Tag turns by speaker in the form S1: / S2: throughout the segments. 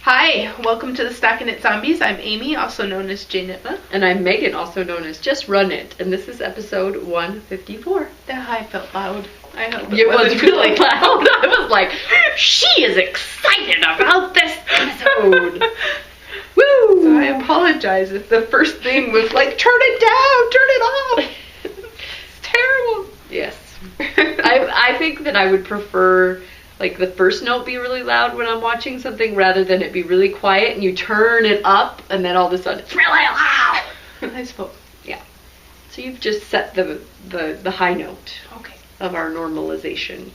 S1: Hi, welcome to the Stacking It Zombies. I'm Amy, also known as Janitma.
S2: And I'm Megan, also known as Just Run It. And this is episode 154.
S1: I felt loud. I hope
S2: it was really loud. I was like, she is excited about this episode. Woo!
S1: So I apologize if the first thing was like, turn it down, turn it off. It's terrible.
S2: Yes. I think that I would prefer like the first note be really loud when I'm watching something rather than it be really quiet and you turn it up and then all of a sudden it's really loud.
S1: I suppose.
S2: Yeah. So you've just set the high note of our normalization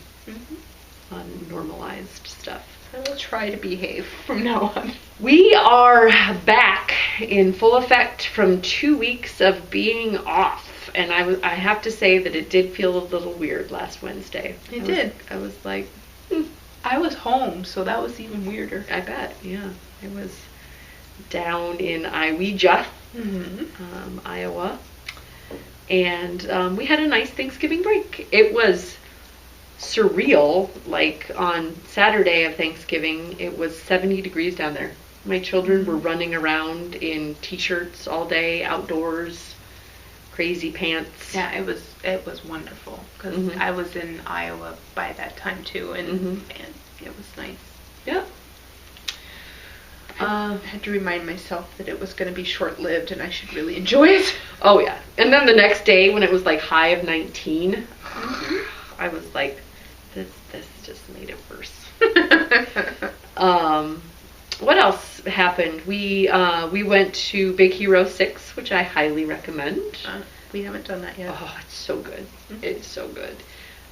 S2: on normalized stuff.
S1: I will try to behave from now on.
S2: We are back in full effect from 2 weeks of being off. And I have to say that it did feel a little weird last Wednesday.
S1: It did.
S2: I was like,
S1: I was home, so that was even weirder.
S2: I bet, yeah. I was down in Iweja, Iowa, and we had a nice Thanksgiving break. It was surreal. Like on Saturday of Thanksgiving, it was 70 degrees down there. My children were running around in t-shirts all day, outdoors, crazy pants.
S1: Yeah, it was wonderful because I was in Iowa by that time too, and man, it was nice.
S2: Yeah.
S1: I had to remind myself that it was going to be short-lived and I should really enjoy it.
S2: Oh yeah. And then the next day when it was like high of 19, I was like, this just made it worse. What else happened? We went to Big Hero 6, which I highly recommend.
S1: We haven't done that yet.
S2: Oh, it's so good. It's so good.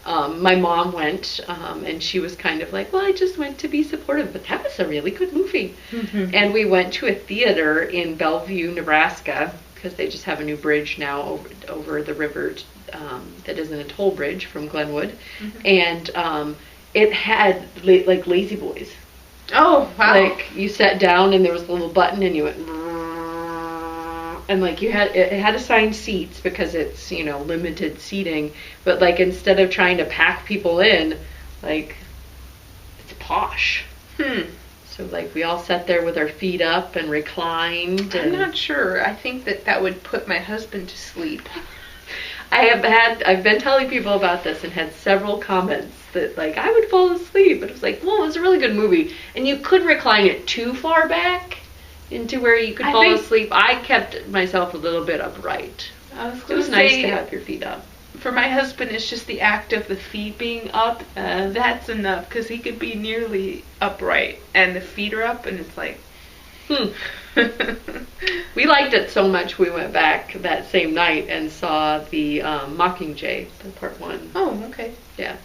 S2: My mom went, and she was kind of like, well, I just went to be supportive, but that was a really good movie. And we went to a theater in Bellevue, Nebraska, because they just have a new bridge now over the river that isn't a toll bridge from Glenwood. And it had like Lazy Boys.
S1: Oh, wow.
S2: Like, you sat down and there was a little button and you went, and like it had assigned seats because it's, limited seating, but like instead of trying to pack people in, like, it's posh. So like we all sat there with our feet up and reclined.
S1: I'm not sure. I think that would put my husband to sleep.
S2: I've been telling people about this and had several comments that like I would fall asleep, but it was like, well, it was a really good movie, and you could recline it too far back into where you could fall asleep. I kept myself a little bit upright. It was nice to have your feet up.
S1: For my husband, it's just the act of the feet being up. That's enough, because he could be nearly upright and the feet are up, and it's like,
S2: We liked it so much we went back that same night and saw the Mockingjay, the part 1.
S1: Oh, okay.
S2: Yeah.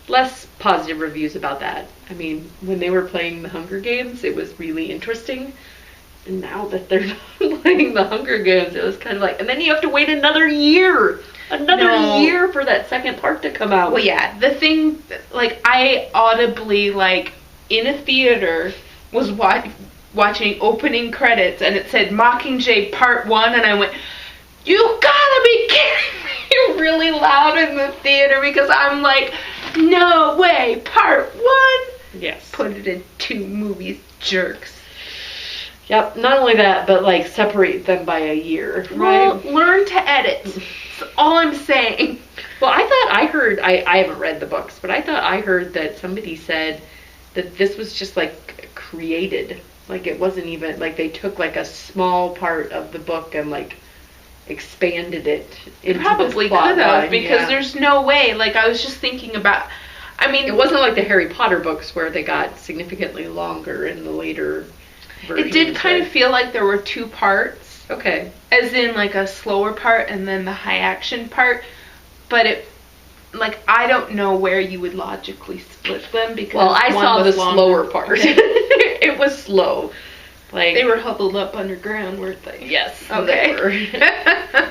S2: Less positive reviews about that. I mean, when they were playing the Hunger Games, it was really interesting. And now that they're not playing the Hunger Games, it was kind of like, and then you have to wait another year. Year for that second part to come out.
S1: Well, yeah. The thing, like, I audibly, like, in a theater, was watching opening credits, and it said Mockingjay Part 1, and I went, you gotta be kidding me, really loud in the theater, because I'm like, no way, Part 1?
S2: Yes.
S1: Put it in 2 movies, jerks.
S2: Yep, not only that, but like separate them by a year,
S1: Well,
S2: right?
S1: learn to edit. That's all I'm saying.
S2: Well, I heard, I haven't read the books, but I thought I heard that somebody said that this was just like created. Like it wasn't even, like they took like a small part of the book and like expanded it into
S1: Probably
S2: the plot
S1: could have,
S2: line.
S1: because there's no way, like I was just thinking about, I mean.
S2: It wasn't like the Harry Potter books where they got significantly longer in the later versions.
S1: It did kind of feel like there were 2 parts.
S2: Okay.
S1: As in like a slower part and then the high action part. But it, like, I don't know where you would logically split them, because
S2: well, I saw the slower part.
S1: Okay.
S2: It was slow. Like
S1: they were huddled up underground, weren't they?
S2: Yes.
S1: Okay.
S2: They were.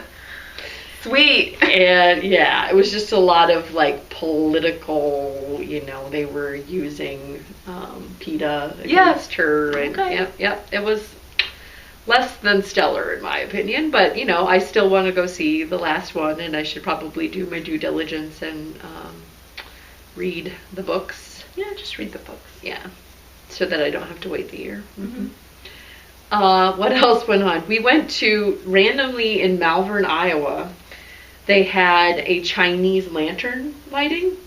S1: Sweet.
S2: And yeah, it was just a lot of like political, they were using PETA against her, and yep, it was less than stellar in my opinion, but I still want to go see the last one, and I should probably do my due diligence and read the books.
S1: Yeah, just read the books.
S2: Yeah. so that I don't have to wait the year. What else went on? We went to, randomly in Malvern, Iowa, they had a Chinese lantern lighting.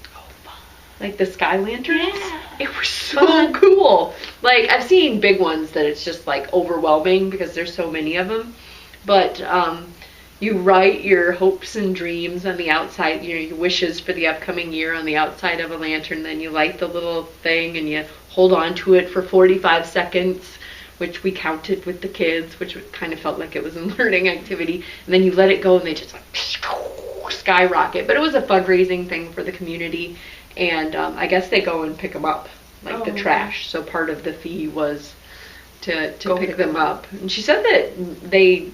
S2: Like the sky lanterns.
S1: Yeah.
S2: It was so cool. Like, I've seen big ones that it's just like overwhelming because there's so many of them. But you write your hopes and dreams on the outside, your wishes for the upcoming year on the outside of a lantern. Then you light the little thing and you hold on to it for 45 seconds, which we counted with the kids, which kind of felt like it was a learning activity. And then you let it go and they just like skyrocket. But it was a fundraising thing for the community. And I guess they go and pick them up, like the trash. So part of the fee was to pick them up. And she said that they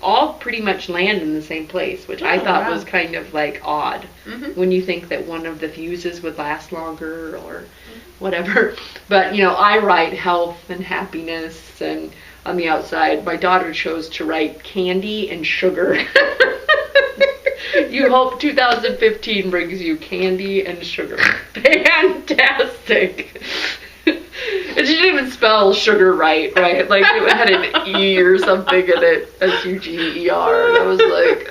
S2: all pretty much land in the same place, which I thought was kind of like odd when you think that one of the fuses would last longer or whatever. But, I write health and happiness, and on the outside, my daughter chose to write candy and sugar. You hope 2015 brings you candy and sugar. Fantastic. And she didn't even spell sugar right? Like it had an E or something in it, S-U-G-E-R. And I was like,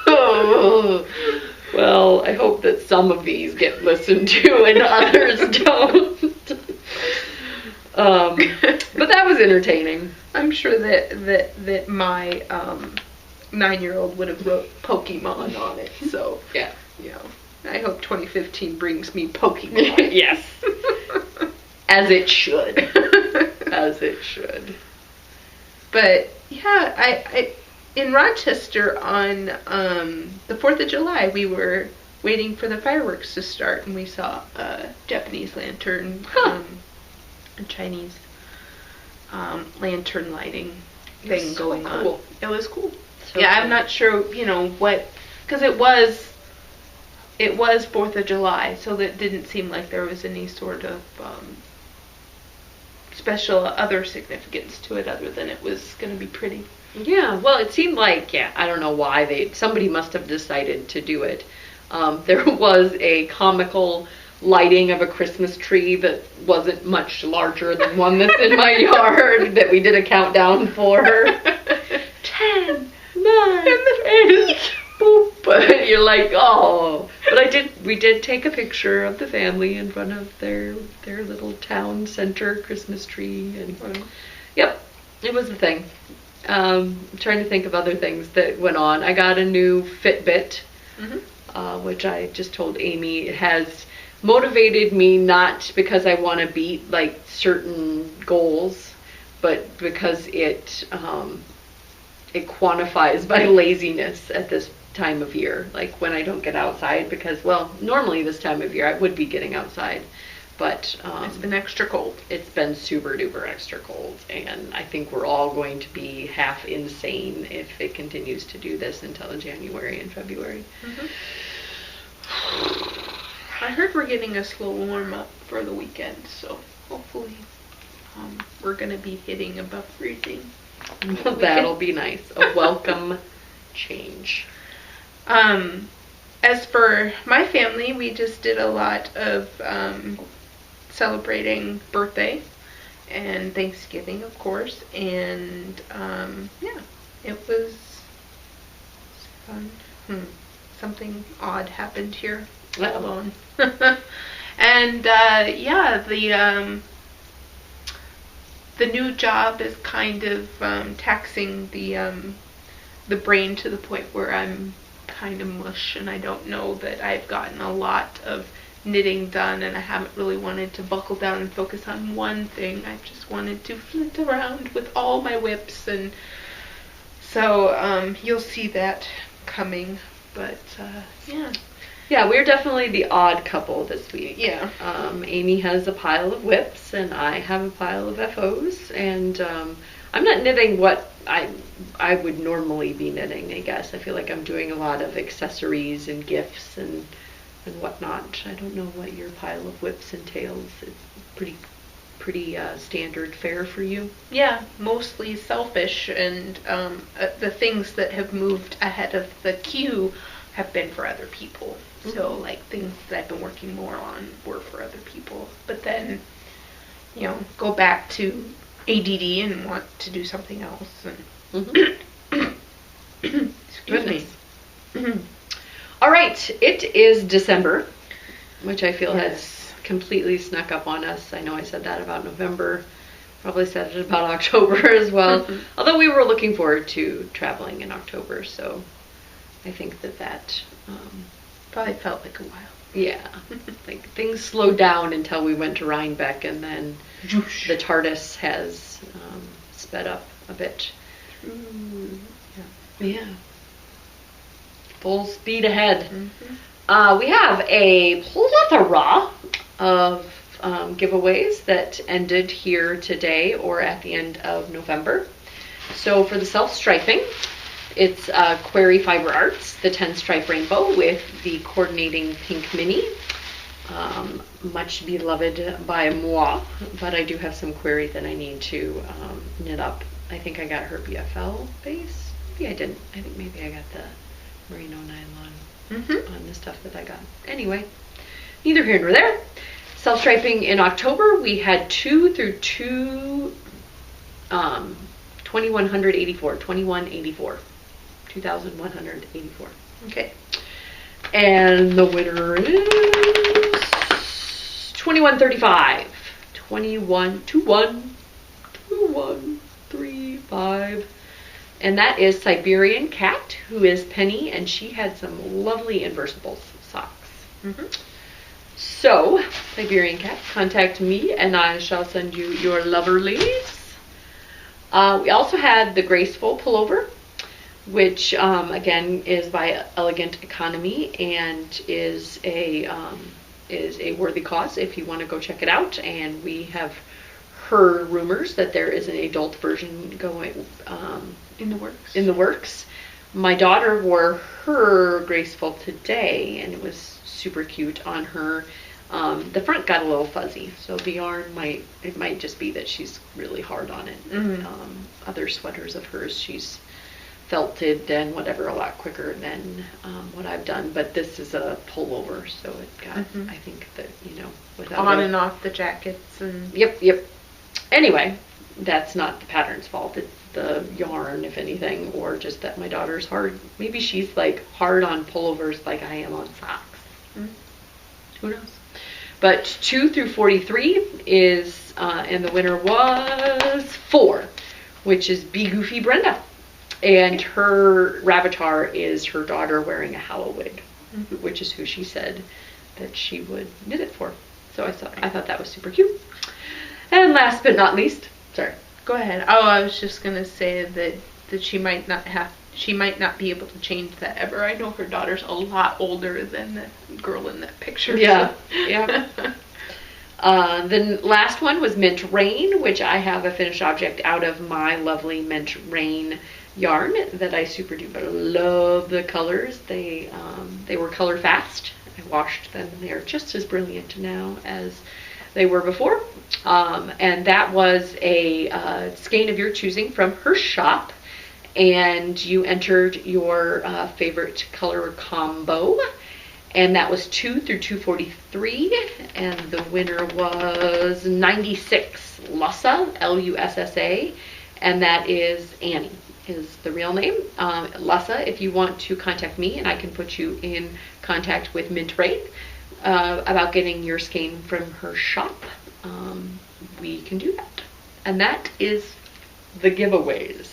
S2: oh. Well, I hope that some of these get listened to and others don't. But that was entertaining.
S1: I'm sure that my 9-year-old would have wrote Pokemon on it. So
S2: yeah,
S1: I hope 2015 brings me Pokemon.
S2: Yes, as it should, as it should.
S1: But yeah, I in Rochester on the 4th of July, we were waiting for the fireworks to start, and we saw a Japanese lantern, a Chinese lantern lighting thing going on. It was cool. So yeah, cool. I'm not sure, what, because it was 4th of July, so that didn't seem like there was any sort of special other significance to it other than it was going to be pretty.
S2: Yeah, well, it seemed like, I don't know why somebody must have decided to do it. There was a comical lighting of a Christmas tree that wasn't much larger than one that's in my yard that we did a countdown for. 10, 9, 8, boop. But you're like, oh. But we did take a picture of the family in front of their little town center Christmas tree. And yep, it was a thing. I'm trying to think of other things that went on. I got a new Fitbit, which I just told Amy. It has motivated me not because I want to beat like certain goals, but because it quantifies my laziness at this time of year, like when I don't get outside, because normally this time of year I would be getting outside, but
S1: it's been extra cold.
S2: It's been super duper extra cold, and I think we're all going to be half insane if it continues to do this until January and February.
S1: I heard we're getting a slow warm up for the weekend, so hopefully we're going to be hitting above freezing.
S2: That'll be nice. A welcome change.
S1: As for my family, we just did a lot of celebrating birthday and Thanksgiving, of course, and it was fun. Something odd happened here. Hold on. And the new job is kind of taxing the brain to the point where I'm kind of mush, and I don't know that I've gotten a lot of knitting done, and I haven't really wanted to buckle down and focus on one thing. I just wanted to flit around with all my whips, and so you'll see that coming. But
S2: yeah, we're definitely the odd couple this week.
S1: Yeah.
S2: Amy has a pile of whips, and I have a pile of FOs, and I'm not knitting what I would normally be knitting, I guess. I feel like I'm doing a lot of accessories and gifts and whatnot. I don't know what your pile of whips entails. It's pretty standard fare for you.
S1: Yeah, mostly selfish, and the things that have moved ahead of the queue have been for other people. So like things that I've been working more on were for other people. But then go back to ADD and want to do something else. And excuse me.
S2: All right, it is December, which I feel has completely snuck up on us. I know I said that about November, probably said it about October as well. Although we were looking forward to traveling in October, so I think that
S1: probably felt like a while.
S2: Yeah, like things slowed down until we went to Rhinebeck, and then the TARDIS has sped up a bit. Yeah. Full speed ahead. We have a plethora of giveaways that ended here today or at the end of November. So for the self-striping, it's Query Fiber Arts, the 10-stripe rainbow with the coordinating pink mini. Much beloved by moi, but I do have some query that I need to knit up. I think I got her BFL base. Maybe I didn't. I think maybe I got the merino nylon on the stuff that I got. Anyway, neither here nor there. Self-striping in October, we had 2 through 2184. 2184. Okay. And the winner is 2135. 2135. And that is Siberian Cat, who is Penny, and she had some lovely Inversibles socks. So, Siberian Cat, contact me and I shall send you your loverlies. We also had the Graceful pullover, which again is by Elegant Economy and is a worthy cause if you want to go check it out. And we have heard rumors that there is an adult version going in the works. My daughter wore her Graceful today, and it was super cute on her. The front got a little fuzzy, so the yarn might just be that she's really hard on it. Other sweaters of hers, she's felted and whatever a lot quicker than what I've done, but this is a pullover, so it got I think that without
S1: on and off the jackets and
S2: yep. Anyway, that's not the pattern's fault. It's the yarn, if anything, or just that my daughter's hard. Maybe she's like hard on pullovers like I am on socks. Who knows? But 2 through 43 is, and the winner was 4, which is Be Goofy Brenda. And her Ravatar is her daughter wearing a Hallow wig, which is who she said that she would knit it for. So I thought that was super cute. And last but not least, sorry.
S1: Go ahead. Oh, I was just gonna say that she might not be able to change that ever. I know her daughter's a lot older than the girl in that picture.
S2: Yeah. The last one was Mint Rain, which I have a finished object out of my lovely Mint Rain yarn that I super duper love the colors. They were color fast. I washed them and they are just as brilliant now as they were before. And that was a skein of your choosing from her shop. And you entered your favorite color combo, and that was 2 through 243, and the winner was 96, Lussa, Lussa, and that is Annie, is the real name. Lussa, if you want to contact me, and I can put you in contact with Mint Rain about getting your skein from her shop, we can do that. And that is the giveaways.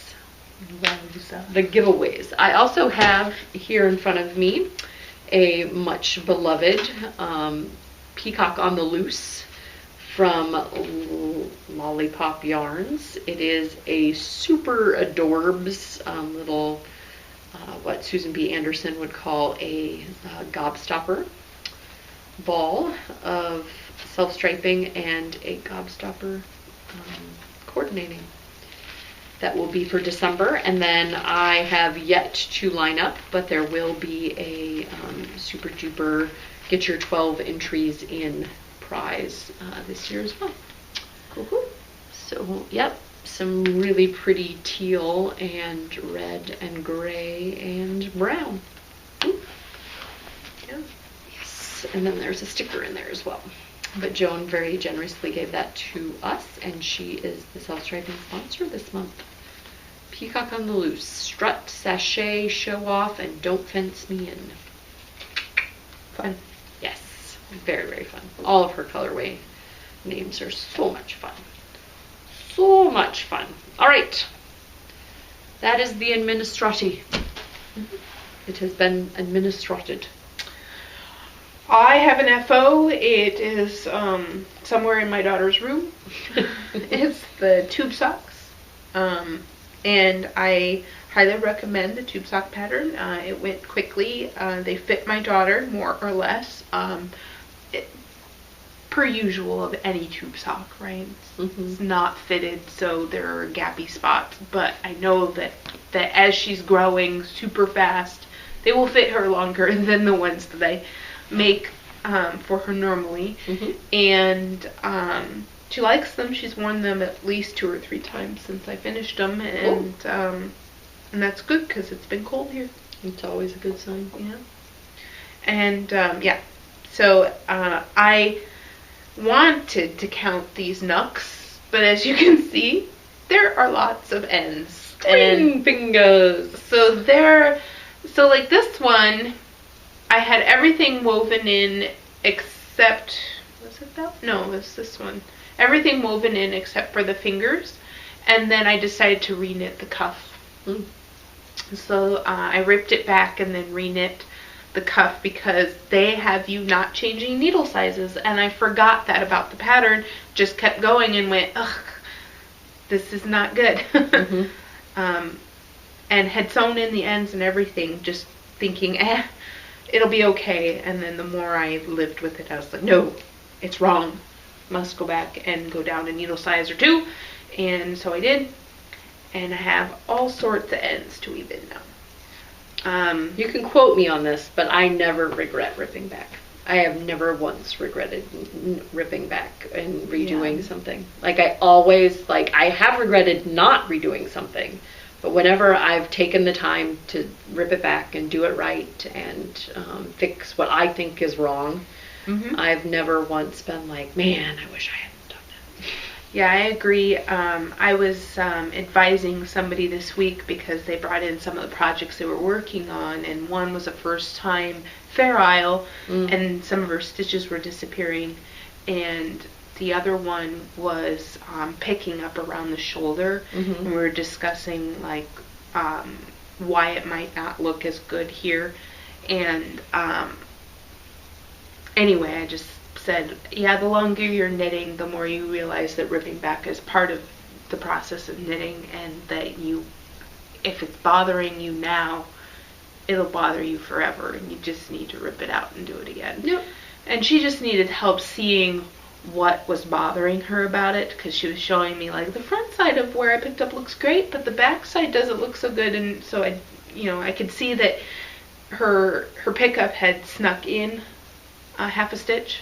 S2: The giveaways. I also have here in front of me a much beloved Peacock on the Loose from Lollipop Yarns. It is a super adorbs little what Susan B. Anderson would call a gobstopper ball of self-striping and a gobstopper coordinating. That will be for December, and then I have yet to line up, but there will be a super duper get your 12 entries in prize this year as well. Cool. So, yep, some really pretty teal and red and gray and brown. Ooh. Yeah. Yes, and then there's a sticker in there as well. But Joan very generously gave that to us, and she is the self-striping sponsor this month. Peacock on the Loose. Strut, sachet, show off, and don't fence me in.
S1: Fun.
S2: Yes. Very, very fun. All of her colorway names are so much fun. So much fun. All right. That is the administrati. It has been administrated.
S1: I have an FO. It is somewhere in my daughter's room. It's the tube socks. And I highly recommend the tube sock pattern. It went quickly. They fit my daughter more or less. Per usual of any tube sock, right? It's not fitted, so there are gappy spots. But I know that as she's growing super fast, they will fit her longer than the ones that I make for her normally. And she likes them. She's worn them at least 2 or 3 times since I finished them, and that's good because it's been cold here.
S2: It's always a good sign.
S1: Yeah. And yeah, so I wanted to count these nooks, but as you can see, there are lots of ends.
S2: Twin fingers.
S1: So like this one, I had everything woven in except, was it that? No, it was this one. Everything woven in except for the fingers, and then I decided to reknit the cuff. So I ripped it back and then reknit the cuff because they have you not changing needle sizes, and I forgot that about the pattern. Just kept going and went, ugh, this is not good. And had sewn in the ends and everything, just thinking, it'll be okay. And then the more I lived with it, I was like, no, it's wrong. Must go back and go down a needle size or 2. And so I did. And I have all sorts of ends to weave in now.
S2: You can quote me on this, but I never regret ripping back. I have never once regretted ripping back and redoing something. Like I have regretted not redoing something, but whenever I've taken the time to rip it back and do it right and fix what I think is wrong, I've never once been like, man, I wish I hadn't done that.
S1: Yeah, I agree. I was advising somebody this week because they brought in some of the projects they were working on, and one was a first time Fair Isle, and some of her stitches were disappearing, and the other one was picking up around the shoulder, and we were discussing like why it might not look as good here, and anyway, I just said, yeah, the longer you're knitting, the more you realize that ripping back is part of the process of knitting, and that if it's bothering you now, it'll bother you forever, and you just need to rip it out and do it again.
S2: Yep.
S1: And she just needed help seeing what was bothering her about it, because she was showing me like the front side of where I picked up looks great, but the back side doesn't look so good, and so I could see that her pickup had snuck in half a stitch,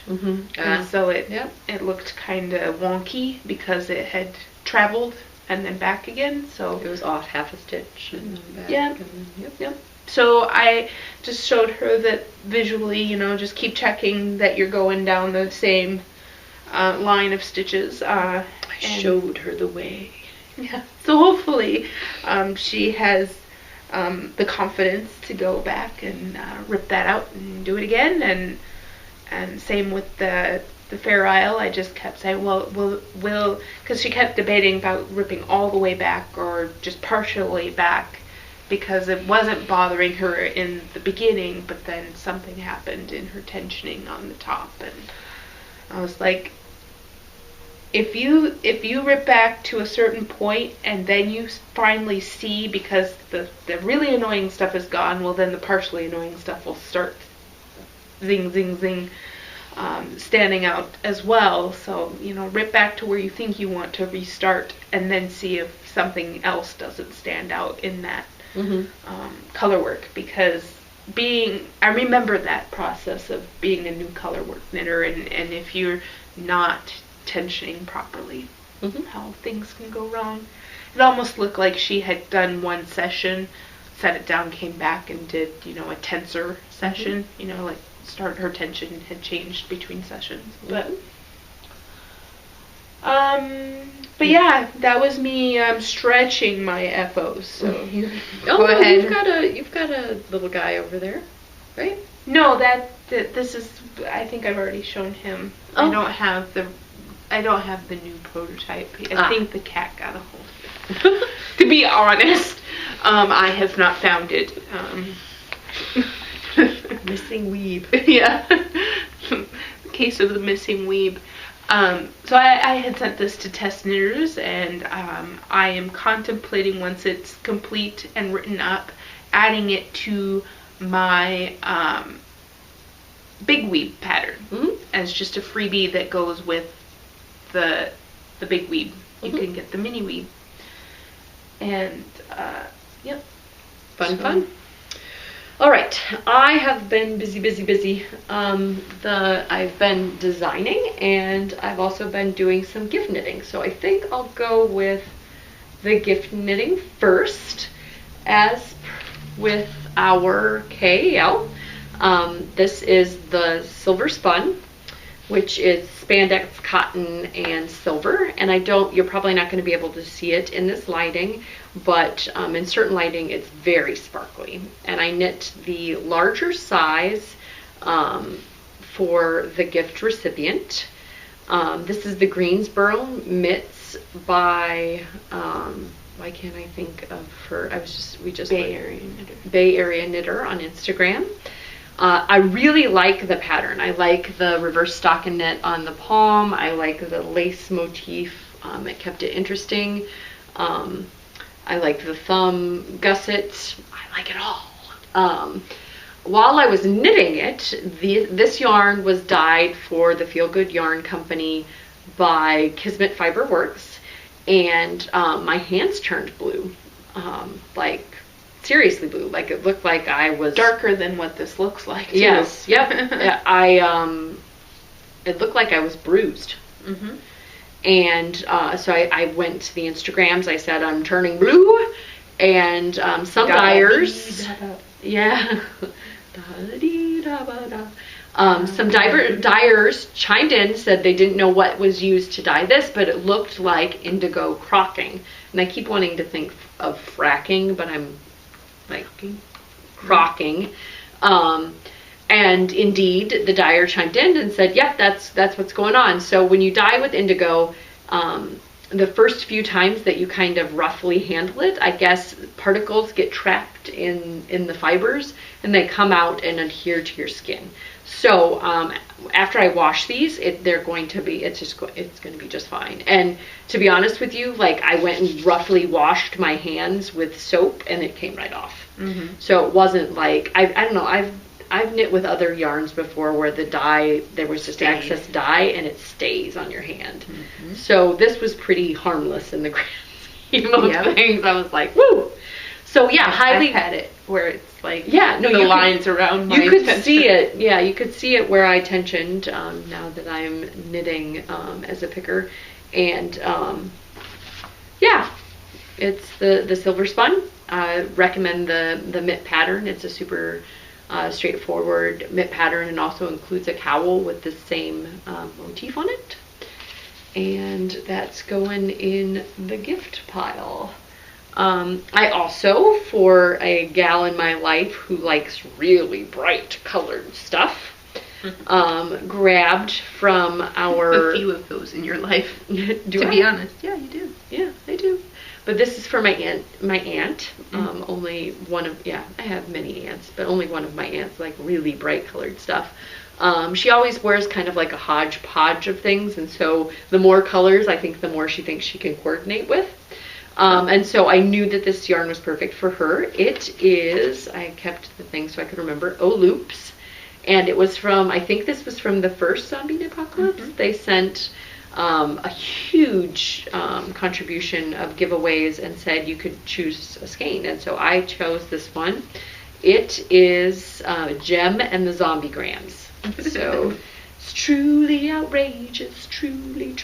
S1: and so it looked kind of wonky because it had traveled and then back again. So
S2: it was off half a stitch and then back.
S1: Yeah.
S2: And then, yep.
S1: So I just showed her that visually, just keep checking that you're going down the same line of stitches. I
S2: showed her the way.
S1: Yeah. So hopefully she has the confidence to go back and rip that out and do it again. And same with the Fair Isle. I just kept saying, well, because she kept debating about ripping all the way back or just partially back, because it wasn't bothering her in the beginning, but then something happened in her tensioning on the top, and I was like, if you rip back to a certain point and then you finally see, because the really annoying stuff is gone, well then the partially annoying stuff will start zing, zing, zing, standing out as well. So, rip back to where you think you want to restart, and then see if something else doesn't stand out in that color work. Because I remember that process of being a new color work knitter, and if you're not tensioning properly, how things can go wrong. It almost looked like she had done one session, set it down, came back and did, a tensor session, like her tension had changed between sessions. But But yeah, that was me stretching my FOs. So you
S2: Oh,
S1: go ahead.
S2: You've got a little guy over there, right?
S1: No, this is. I think I've already shown him.
S2: Oh.
S1: I don't have the new prototype. I think the cat got a hold of it. To be honest, I have not found it.
S2: Missing weeb.
S1: Yeah. Case of the missing weeb. So I had sent this to test knitters, and I am contemplating, once it's complete and written up, adding it to my big weeb pattern as just a freebie that goes with the big weeb. You can get the mini weeb. And yep.
S2: Fun. All right, I have been busy. I've been designing, and I've also been doing some gift knitting. So I think I'll go with the gift knitting first, as with our KAL. This is the Silver Spun, which is spandex, cotton, and silver. And you're probably not going to be able to see it in this lighting, but in certain lighting it's very sparkly. And I knit the larger size for the gift recipient. This is the Greensboro Mitts by why can't I think of her? Bay Area Knitter on Instagram. I really like the pattern. I like the reverse stockinette on the palm. I like the lace motif. It kept it interesting. I like the thumb gusset. I like it all. While I was knitting it, this yarn was dyed for the Feel Good Yarn Company by Kismet Fiber Works, and my hands turned blue, like seriously blue. Like it looked like I was
S1: darker than what this looks like. Too.
S2: Yes, yep. It looked like I was bruised. Mm-hmm. And so I went to the Instagrams. I said I'm turning blue, and some dyers, yeah, some dyers chimed in, said they didn't know what was used to dye this, but it looked like indigo crocking. And I keep wanting to think of fracking, but I'm like crocking. And indeed, the dyer chimed in and said, yep, that's what's going on. So when you dye with indigo, the first few times that you kind of roughly handle it, I guess particles get trapped in the fibers, and they come out and adhere to your skin. So after I wash these, it's going to be just fine. And to be honest with you, like I went and roughly washed my hands with soap, and it came right off. Mm-hmm. So it wasn't like I don't know. I've knit with other yarns before where the dye, there was just excess dye, and it stays on your hand. Mm-hmm. So this was pretty harmless in the grand scheme of things. I was like, woo! So yeah,
S1: I've had it where it's like
S2: the
S1: lines around my
S2: You could see it. Yeah, you could see it where I tensioned now that I'm knitting as a picker. And it's the Silver Spun. I recommend the mitt pattern. It's a super straightforward mitt pattern, and also includes a cowl with the same motif on it. And that's going in the gift pile. I also, for a gal in my life who likes really bright colored stuff, grabbed from our...
S1: A few of those in your life,
S2: to be honest. Yeah, you do. Yeah, I do. But this is for my aunt. Only one of, I have many aunts, but only one of my aunts like really bright colored stuff. She always wears kind of like a hodgepodge of things, and so the more colors, I think the more she thinks she can coordinate with. And so I knew that this yarn was perfect for her. It is, I kept the thing so I could remember, Loops. And it was from, I think this was from the first Zombie Knitpocalypse. Mm-hmm. They sent a huge contribution of giveaways and said you could choose a skein. And so I chose this one. It is Gem and the Zombie Grams. So it's truly outrageous, truly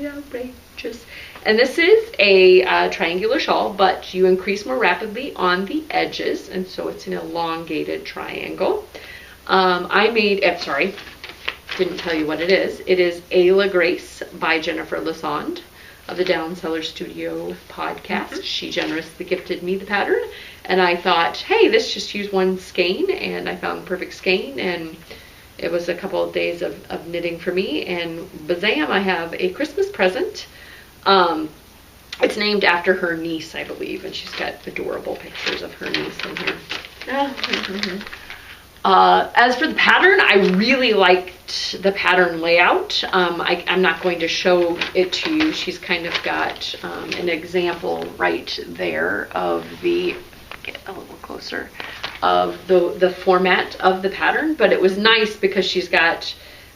S2: outrageous. And this is a triangular shawl, but you increase more rapidly on the edges, and so it's an elongated triangle. didn't tell you what it is. It is Ayla Grace by Jennifer Lassonde of the Down Cellar Studio podcast. She generously gifted me the pattern, and I thought, hey, let's just use one skein, and I found the perfect skein, and it was a couple of days of knitting for me, and bazam, I have a Christmas present. It's named after her niece, I believe, and she's got adorable pictures of her niece in here. As for the pattern, I really liked the pattern layout. I'm not going to show it to you. She's kind of got an example right there of the, get a little closer, of the format of the pattern, but it was nice because she's got,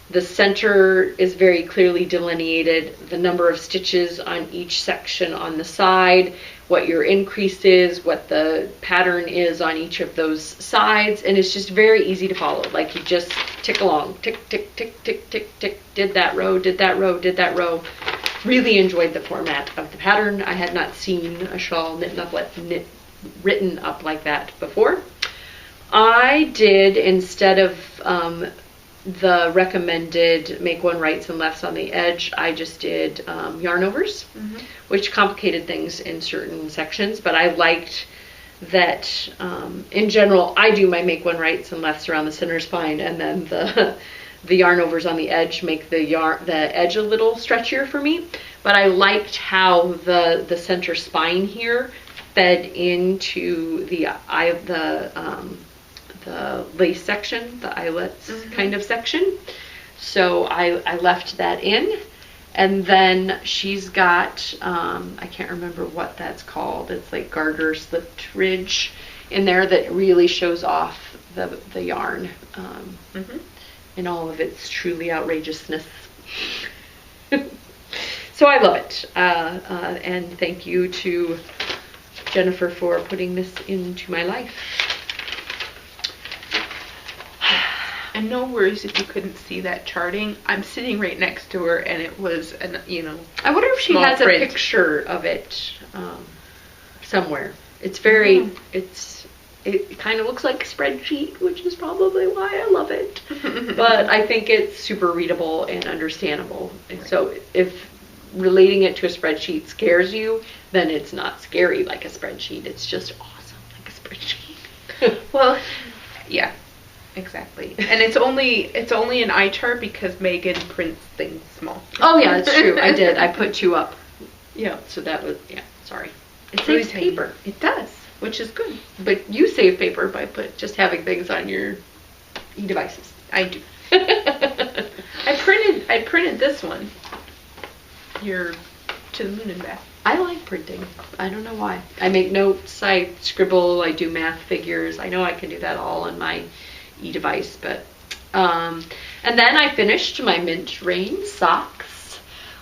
S2: the center is very clearly delineated, the number of stitches on each section on the side, what your increase is, what the pattern is on each of those sides, and it's just very easy to follow. Like you just tick along, tick, tick, tick, tick, tick, tick, did that row, did that row, did that row. Really enjoyed the format of the pattern. I had not seen a shawl written up like that before. I did, instead of the recommended make one rights and lefts on the edge, I just did yarn overs, which complicated things in certain sections, but I liked that in general I do my make one rights and lefts around the center spine, and then the yarn overs on the edge make the edge a little stretchier for me. But I liked how the center spine here fed into the lace section, the eyelets kind of section. So I left that in. And then she's got, I can't remember what that's called. It's like garter slipped ridge in there that really shows off the yarn in all of its truly outrageousness. So I love it. And thank you to Jennifer for putting this into my life.
S1: And no worries if you couldn't see that charting. I'm sitting right next to her, and it was,
S2: I wonder if she has
S1: print.
S2: a picture of it somewhere. It's very, it kind of looks like a spreadsheet, which is probably why I love it. But I think it's super readable and understandable. And so if relating it to a spreadsheet scares you, then it's not scary like a spreadsheet. It's just awesome like a spreadsheet.
S1: Well, yeah. Exactly. And it's only an eye chart because Megan prints things small.
S2: Oh yeah, that's true. I did. I put 2 up. Yeah, so that was, sorry. It saves paper.
S1: It does, which is good.
S2: But you save paper by just having things on your e-devices.
S1: I do. I printed this one. Your To the Moon and Back.
S2: I like printing. I don't know why. I make notes, I scribble, I do math figures. I know I can do that all on my e-device, but and then I finished my Mint Rain socks.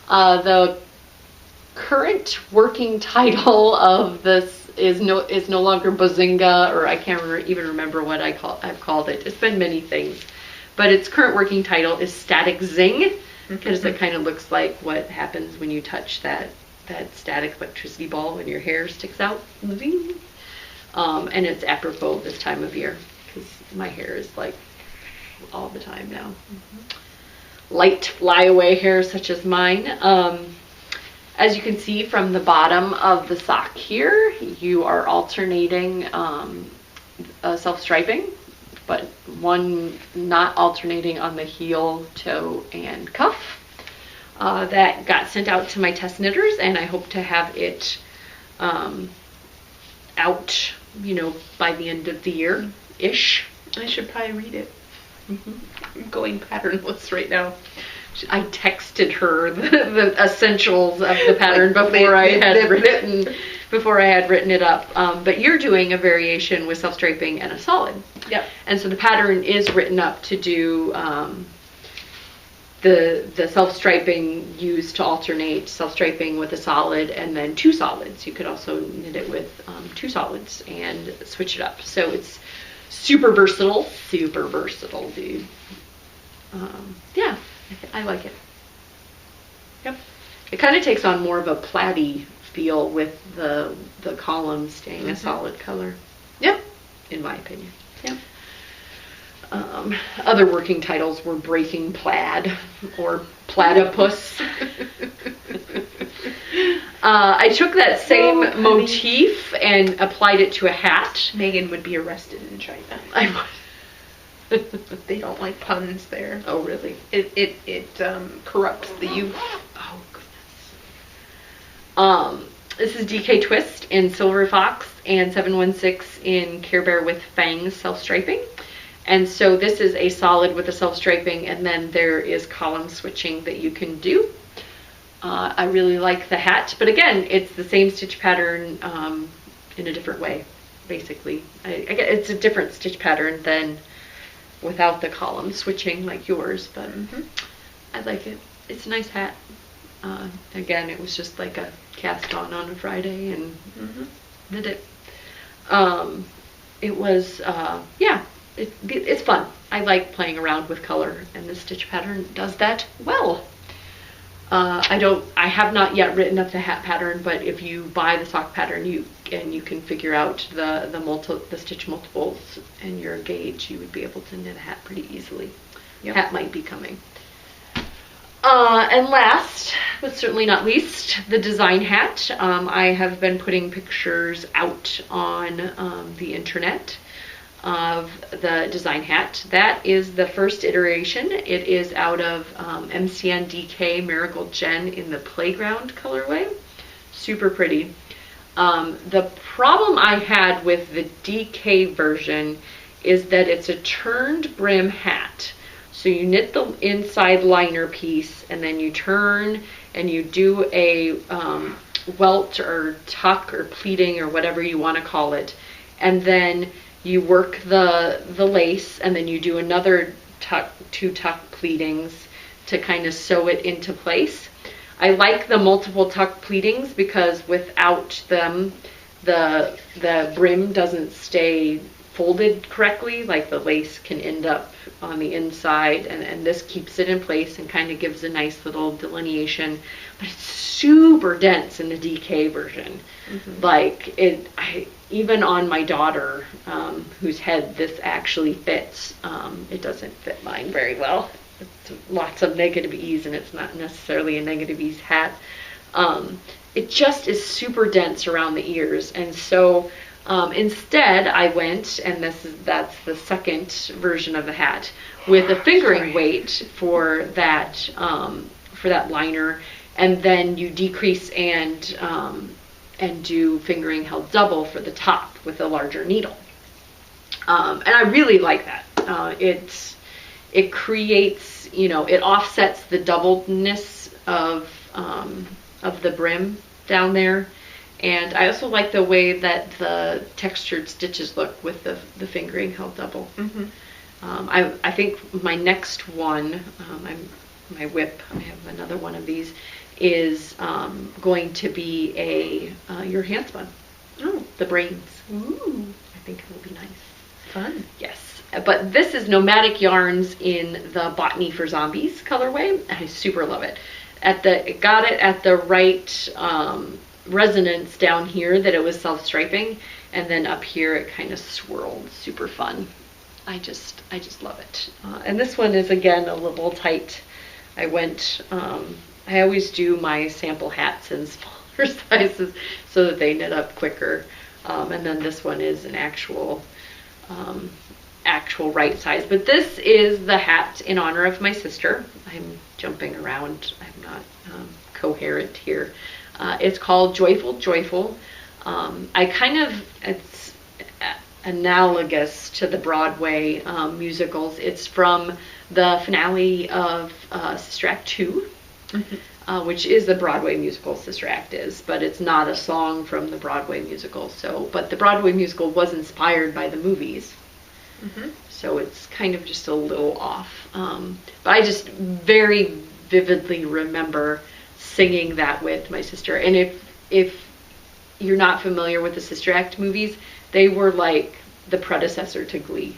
S2: The current working title of this is no longer Bazinga, or I can't even remember what I've called it. It's been many things, but its current working title is Static Zing, because it kind of looks like what happens when you touch that static electricity ball when your hair sticks out. Zing. And it's apropos this time of year, because my hair is like all the time now. Light flyaway hair such as mine. As you can see from the bottom of the sock here, you are alternating self-striping, but one not alternating on the heel, toe, and cuff. That got sent out to my test knitters, and I hope to have it out, by the end of the year-ish.
S1: I should probably read it. I'm going patternless right now.
S2: I texted her the essentials of the pattern before I had written it up. But you're doing a variation with self-striping and a solid.
S1: Yep.
S2: And so the pattern is written up to do the self-striping used to alternate self-striping with a solid and then 2 solids. You could also knit it with 2 solids and switch it up. So it's super versatile, dude. Yeah, I like it. Yep. It kind of takes on more of a plaid-y feel with the columns staying a solid color.
S1: Yep.
S2: In my opinion. Yep. Other working titles were Breaking Plaid or Platypus. I took that same motif and applied it to a hat.
S1: Megan would be arrested in China.
S2: I would.
S1: They don't like puns there.
S2: Oh, really?
S1: It corrupts the youth.
S2: Oh, goodness. This is DK Twist in Silver Fox and 716 in Care Bear with Fangs self-striping. And so this is a solid with a self-striping, and then there is column switching that you can do. I really like the hat, but again, it's the same stitch pattern in a different way, basically. It's a different stitch pattern than without the column switching like yours, but I like it. It's a nice hat. Again, it was just like a cast on a Friday and did it. It was, it's fun. I like playing around with color, and the stitch pattern does that well. I have not yet written up the hat pattern, but if you buy the sock pattern, you can figure out the stitch multiples and your gauge, you would be able to knit a hat pretty easily. Yep. Hat might be coming. And last, but certainly not least, the design hat. I have been putting pictures out on the internet of the design hat. That is the first iteration. It is out of MCN DK Marigold Jen in the Playground colorway. Super pretty. The problem I had with the DK version is that it's a turned brim hat. So you knit the inside liner piece, and then you turn and you do a welt or tuck or pleating or whatever you want to call it, and then you work the lace, and then you do another two tuck pleatings to kind of sew it into place. I like the multiple tuck pleatings because without them, the brim doesn't stay folded correctly. Like the lace can end up on the inside, and this keeps it in place and kind of gives a nice little delineation. But it's super dense in the DK version. Like even on my daughter, whose head this actually fits, it doesn't fit mine very well. It's lots of negative ease, and it's not necessarily a negative ease hat. It just is super dense around the ears, and so instead I went, and that's the second version of the hat, with a fingering weight for that liner, and then you decrease and do fingering held double for the top with a larger needle. And I really like that. It creates, it offsets the doubledness of the brim down there. And I also like the way that the textured stitches look with the fingering held double. I think my next one, my whip, I have another one of these, is going to be your hand spun. Oh, the brains. Ooh, I think it will be nice.
S1: Fun.
S2: Yes. But this is Nomadic Yarns in the Botany for Zombies colorway. I super love it. It got it at the right resonance down here that it was self-striping, and then up here it kind of swirled. Super fun. I just love it. And this one is again a little tight. I always do my sample hats in smaller sizes so that they knit up quicker. And then this one is an actual right size. But this is the hat in honor of my sister. I'm jumping around. I'm not coherent here. It's called Joyful Joyful. It's analogous to the Broadway musicals. It's from the finale of Sister Act 2, which is the Broadway musical Sister Act is, but it's not a song from the Broadway musical. But the Broadway musical was inspired by the movies. So it's kind of just a little off. But I just very vividly remember singing that with my sister. And if you're not familiar with the Sister Act movies, they were like the predecessor to Glee.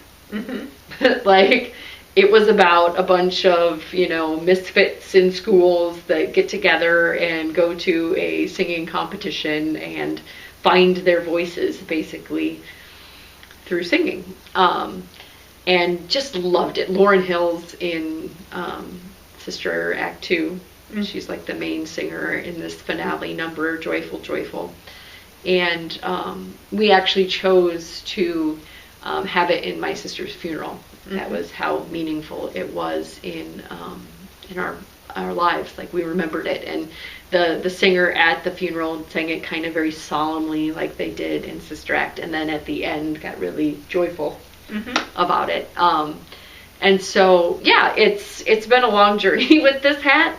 S2: Like, it was about a bunch of, misfits in schools that get together and go to a singing competition and find their voices, basically, through singing. and just loved it. Lauryn Hill's in Sister Act 2. She's like the main singer in this finale number, Joyful, Joyful. And we actually chose to have it in my sister's funeral. That was how meaningful it was in our lives. Like, we remembered it, and the singer at the funeral sang it kind of very solemnly, like they did in Sister Act, and then at the end got really joyful about it. And so, yeah, it's been a long journey with this hat.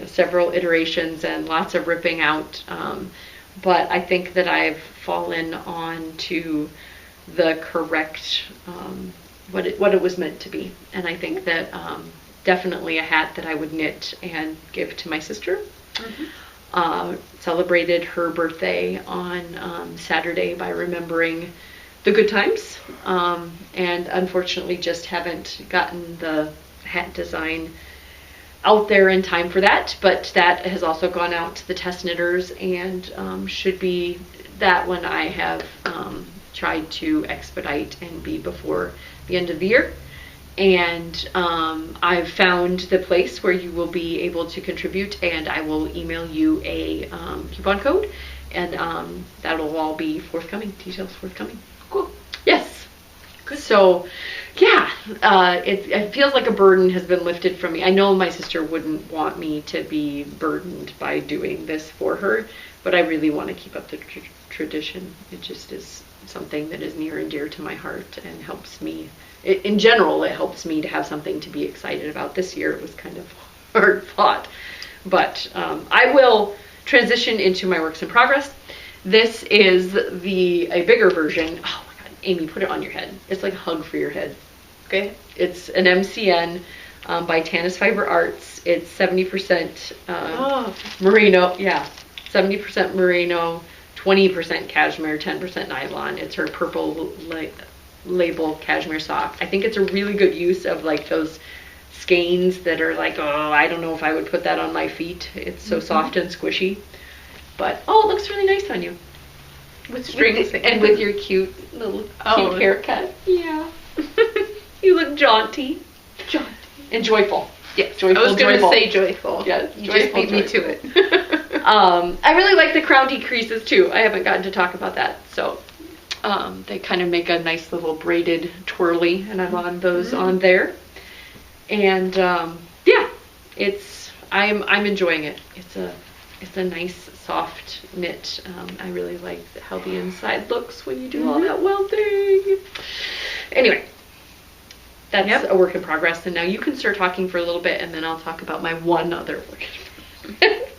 S2: Several iterations and lots of ripping out. But I think that I've fallen on to the correct what it was meant to be. And I think that definitely a hat that I would knit and give to my sister. Celebrated her birthday on Saturday by remembering the good times, and unfortunately just haven't gotten the hat design out there in time for that, but that has also gone out to the test knitters, and should be that one I have tried to expedite and be before the end of the year. And I've found the place where you will be able to contribute, and I will email you a coupon code, and that'll all be forthcoming, details forthcoming. Cool. Yes. Good. So, yeah, it feels like a burden has been lifted from me. I know my sister wouldn't want me to be burdened by doing this for her, but I really want to keep up the tradition. It just is something that is near and dear to my heart and helps me. In general, it helps me to have something to be excited about. This year it was kind of hard fought, but I will transition into my works in progress. This is a bigger version. Oh my God, Amy, put it on your head. It's like a hug for your head. Okay, it's an MCN by Tanis Fiber Arts. It's 70% merino. Yeah, 70% merino, 20% cashmere, 10% nylon. It's her purple label cashmere sock. I think it's a really good use of like those skeins that are like, oh, I don't know if I would put that on my feet. It's so soft and squishy. But it looks really nice on you.
S1: With strings
S2: and with your cute haircut. Yeah. You look jaunty. And joyful.
S1: Yes,
S2: joyful.
S1: I was going to say joyful.
S2: Yeah,
S1: you just beat me to it.
S2: I really like the crown decreases too. I haven't gotten to talk about that. So they kind of make a nice little braided twirly, and I've on those on there. And yeah, I'm enjoying it. It's a nice soft knit. I really like how the inside looks when you do all that welting. Anyway, that's a work in progress, and now you can start talking for a little bit, and then I'll talk about my one other work in progress.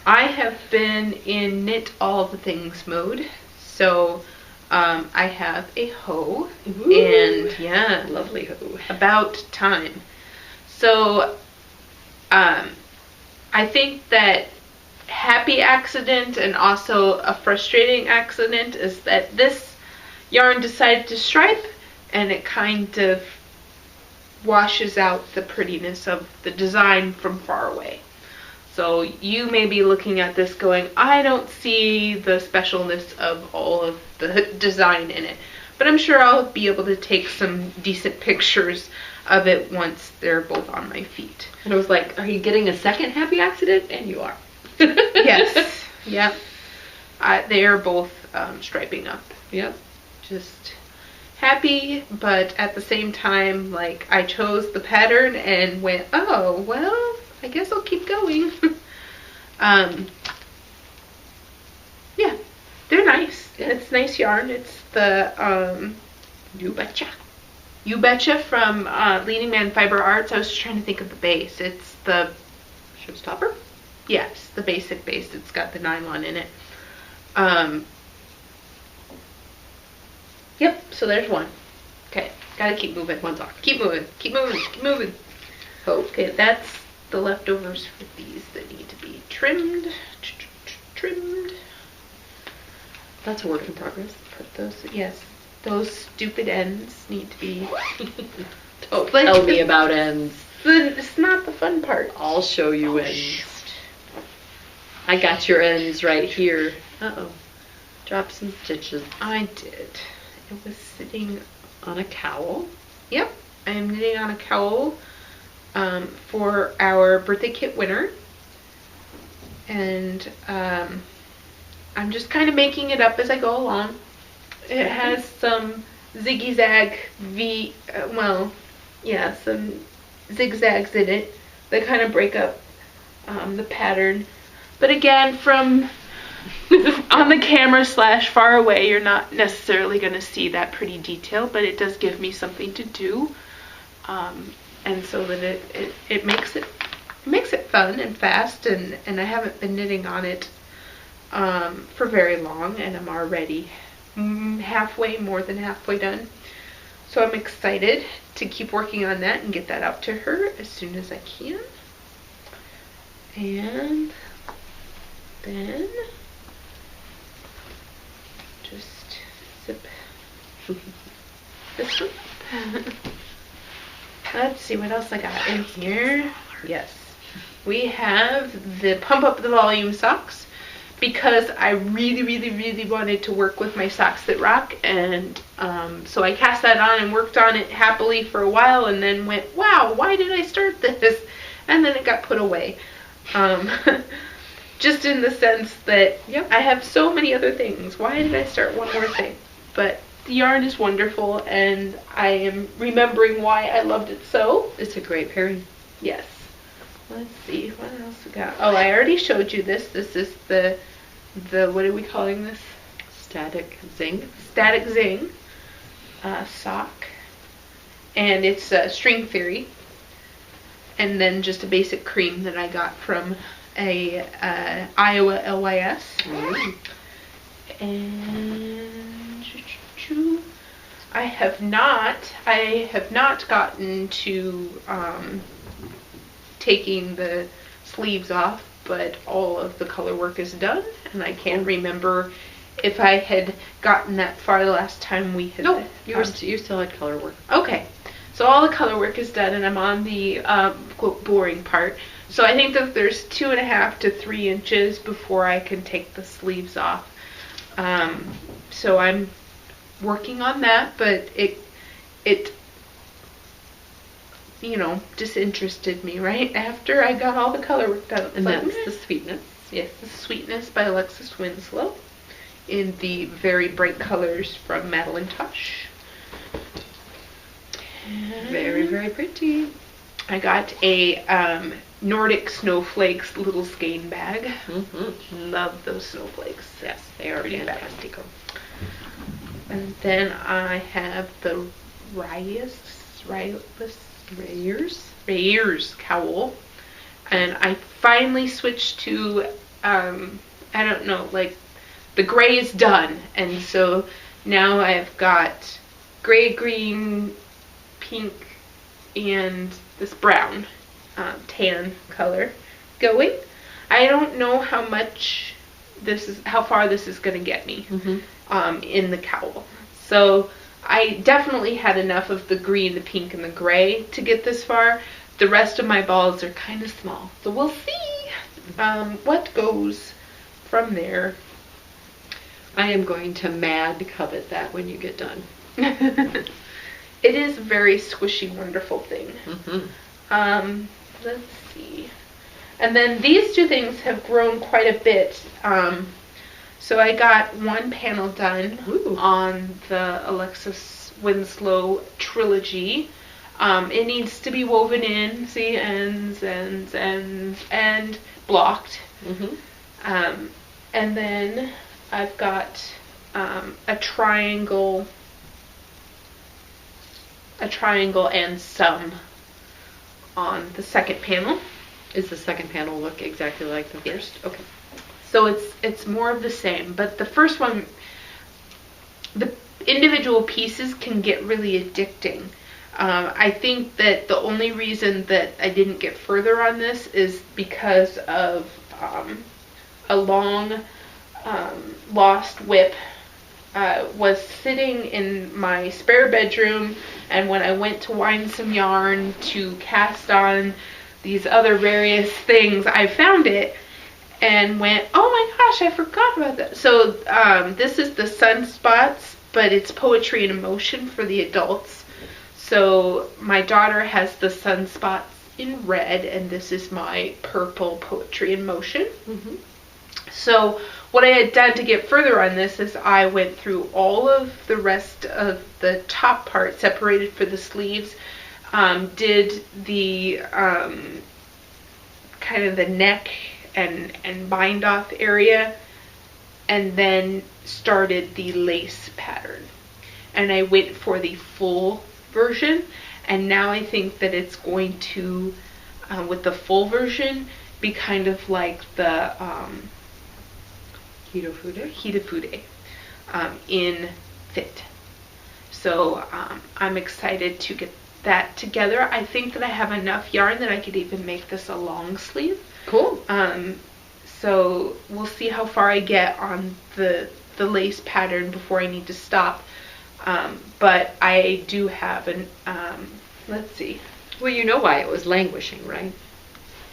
S1: I have been in knit all the things mode. So I have a hoe.
S2: Ooh,
S1: and yeah,
S2: lovely hoe.
S1: About time. So I think that happy accident and also a frustrating accident is that this yarn decided to stripe, and it kind of washes out the prettiness of the design from far away. So you may be looking at this going, I don't see the specialness of all of the design in it. But I'm sure I'll be able to take some decent pictures of it once they're both on my feet.
S2: And I was like, are you getting a second happy accident? And you are.
S1: Yes. Yep. They are both striping up.
S2: Yep.
S1: Just happy, but at the same time, like, I chose the pattern and went, oh, well, I guess I'll keep going. Yeah, they're nice. Yeah. It's nice yarn. It's the
S2: You Betcha.
S1: You Betcha from Leading Man Fiber Arts. I was just trying to think of the base. It's the
S2: Showstopper?
S1: Yes, the basic base. It's got the nylon in it. Yep, so there's one. Okay, gotta keep moving.
S2: One's off.
S1: Keep moving, keep moving, keep moving. Okay, that's the leftovers for these that need to be trimmed. Trimmed.
S2: That's a work in progress.
S1: Put those, yes, those stupid ends need to be.
S2: Don't tell me about ends.
S1: It's not the fun part.
S2: I'll show you ends. Shoot. I got your ends right here. Uh-oh. Drop some stitches.
S1: I did. It was sitting
S2: on a cowl.
S1: Yep, I am knitting on a cowl for our birthday kit winner. And I'm just kind of making it up as I go along. It has some zigzag some zigzags in it that kind of break up the pattern. But again, from on the camera / far away, you're not necessarily going to see that pretty detail, but it does give me something to do. And so that it makes it fun and fast, and I haven't been knitting on it for very long, and I'm already more than halfway done. So I'm excited to keep working on that and get that out to her as soon as I can. And then just zip this one. Let's see what else I got in here. Yes, we have the Pump Up the Volume socks, because I really wanted to work with my Socks That Rock, and so I cast that on and worked on it happily for a while, and then went, wow, why did I start this? And then it got put away. Just in the sense that, yep, I have so many other things. Why did I start one more thing? But the yarn is wonderful, and I am remembering why I loved it so.
S2: It's a great pairing.
S1: Yes. Let's see, what else we got? Oh, I already showed you this. This is the what are we calling this?
S2: Static Zing.
S1: Static Zing sock. And it's String Theory. And then just a basic cream that I got from a Iowa LYS. And I have not gotten to taking the sleeves off, but all of the color work is done, and I can't remember if I had gotten that far the last time we had.
S2: No, you still had color work.
S1: Okay, so all the color work is done, and I'm on the quote boring part. So I think that there's 2.5 to 3 inches before I can take the sleeves off. So I'm working on that, but it disinterested me right after I got all the color work done.
S2: And that's the Sweetness.
S1: Yes, the Sweetness by Alexis Winslow in the very bright colors from Madeline Tosh.
S2: Very pretty.
S1: I got a Nordic Snowflakes little skein bag. Love those snowflakes.
S2: Yes, they are fantastic.
S1: And then I have the Rayers cowl, and I finally switched to the gray is done, and so now I've got gray, green, pink, and this brown tan color going. I don't know how far this is going to get me in the cowl. So I definitely had enough of the green, the pink, and the gray to get this far. The rest of my balls are kind of small. So we'll see what goes from there.
S2: I am going to mad covet that when you get done.
S1: It is a very squishy, wonderful thing. Let's see. And then these two things have grown quite a bit. So I got one panel done on the Alexis Winslow trilogy. It needs to be woven in, see, ends, and blocked. And then I've got a triangle and some on the second panel.
S2: Is the second panel look exactly like the first?
S1: Yes. Okay. So it's more of the same, but the first one, the individual pieces can get really addicting. I think that the only reason that I didn't get further on this is because of a long lost whip was sitting in my spare bedroom, and when I went to wind some yarn to cast on these other various things, I found it and went, oh my gosh, I forgot about that. So this is the Sunspots but it's poetry and emotion for the adults. So my daughter has the sunspots in red, and this is my purple poetry in motion.
S2: Mm-hmm.
S1: So what I had done to get further on this is I went through all of the rest of the top part, separated for the sleeves, did the kind of the neck and bind off area, and then started the lace pattern. And I went for the full version, and now I think that it's going to, with the full version, be kind of like the Hitafude in fit. So I'm excited to get that together. I think that I have enough yarn that I could even make this a long sleeve.
S2: Cool.
S1: So we'll see how far I get on the lace pattern before I need to stop. But I do have an, let's see.
S2: Well, you know why it was languishing, right?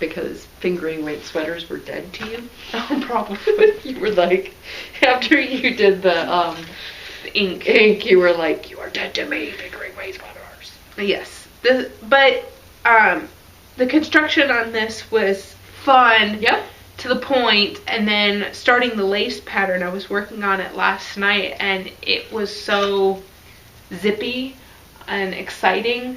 S2: Because fingering weight sweaters were dead to you.
S1: Oh, probably.
S2: You were like, after you did the ink, you were like, you are dead to me, fingering weight sweaters.
S1: Yes. But the construction on this was fun.
S2: Yep.
S1: To the point, and then starting the lace pattern, I was working on it last night, and it was so zippy and exciting,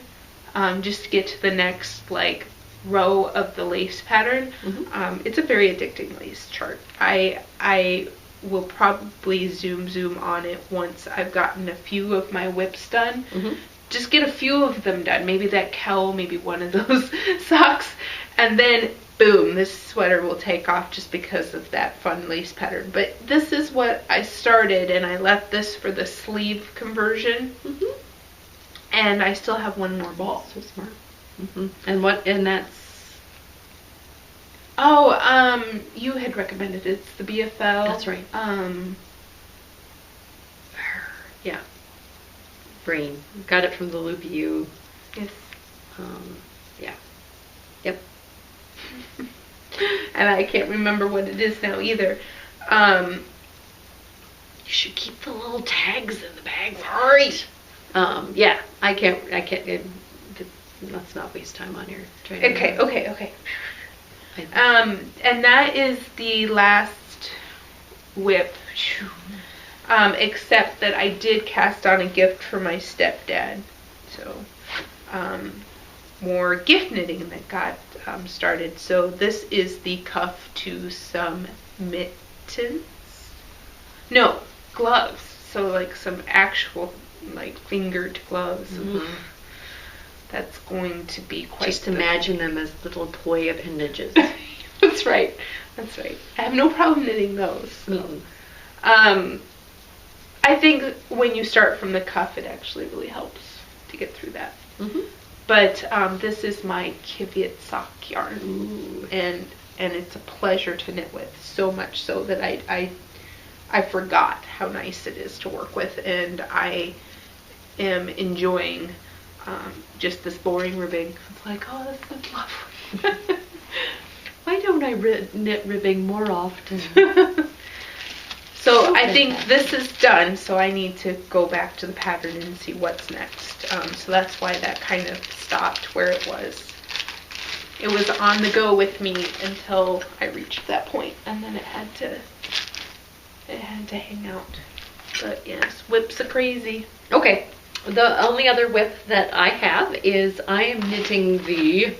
S1: just to get to the next like row of the lace pattern.
S2: Mm-hmm.
S1: It's a very addicting lace chart. I will probably zoom on it once I've gotten a few of my whips done.
S2: Mm-hmm.
S1: Just get a few of them done, maybe that cowl, maybe one of those socks, and then boom, this sweater will take off just because of that fun lace pattern. But this is what I started, and I left this for the sleeve conversion.
S2: Mm-hmm.
S1: And I still have one more ball.
S2: So smart. Mm-hmm. And that's...
S1: Oh, you had recommended it. It's the BFL.
S2: That's right.
S1: Yeah.
S2: Brain. Got it from the Loopy U.
S1: Yes.
S2: Yeah. Yep.
S1: And I can't remember what it is now either.
S2: You should keep the little tags in the bag. Sorry. Yeah, I can't, let's not waste time on here.
S1: Okay. And that is the last whip. Except that I did cast on a gift for my stepdad. So, more gift knitting that got started. So this is the cuff to some mittens. No, gloves. So like some actual like fingered gloves.
S2: Mm-hmm.
S1: That's going to be quite.
S2: Just imagine them as little toy appendages.
S1: That's right. I have no problem knitting those.
S2: Mm-hmm.
S1: I think when you start from the cuff, it actually really helps to get through that.
S2: Mm-hmm.
S1: But this is my Kivyat sock yarn.
S2: Ooh.
S1: And it's a pleasure to knit with, so much so that I forgot how nice it is to work with, and I am enjoying just this boring ribbing. It's like, oh, this is lovely.
S2: Why don't I knit ribbing more often?
S1: So I think this is done, so I need to go back to the pattern and see what's next. So that's why that kind of stopped where it was. It was on the go with me until I reached that point, and then it had to hang out. But yes, whips are crazy.
S2: Okay, the only other whip that I have is I am knitting the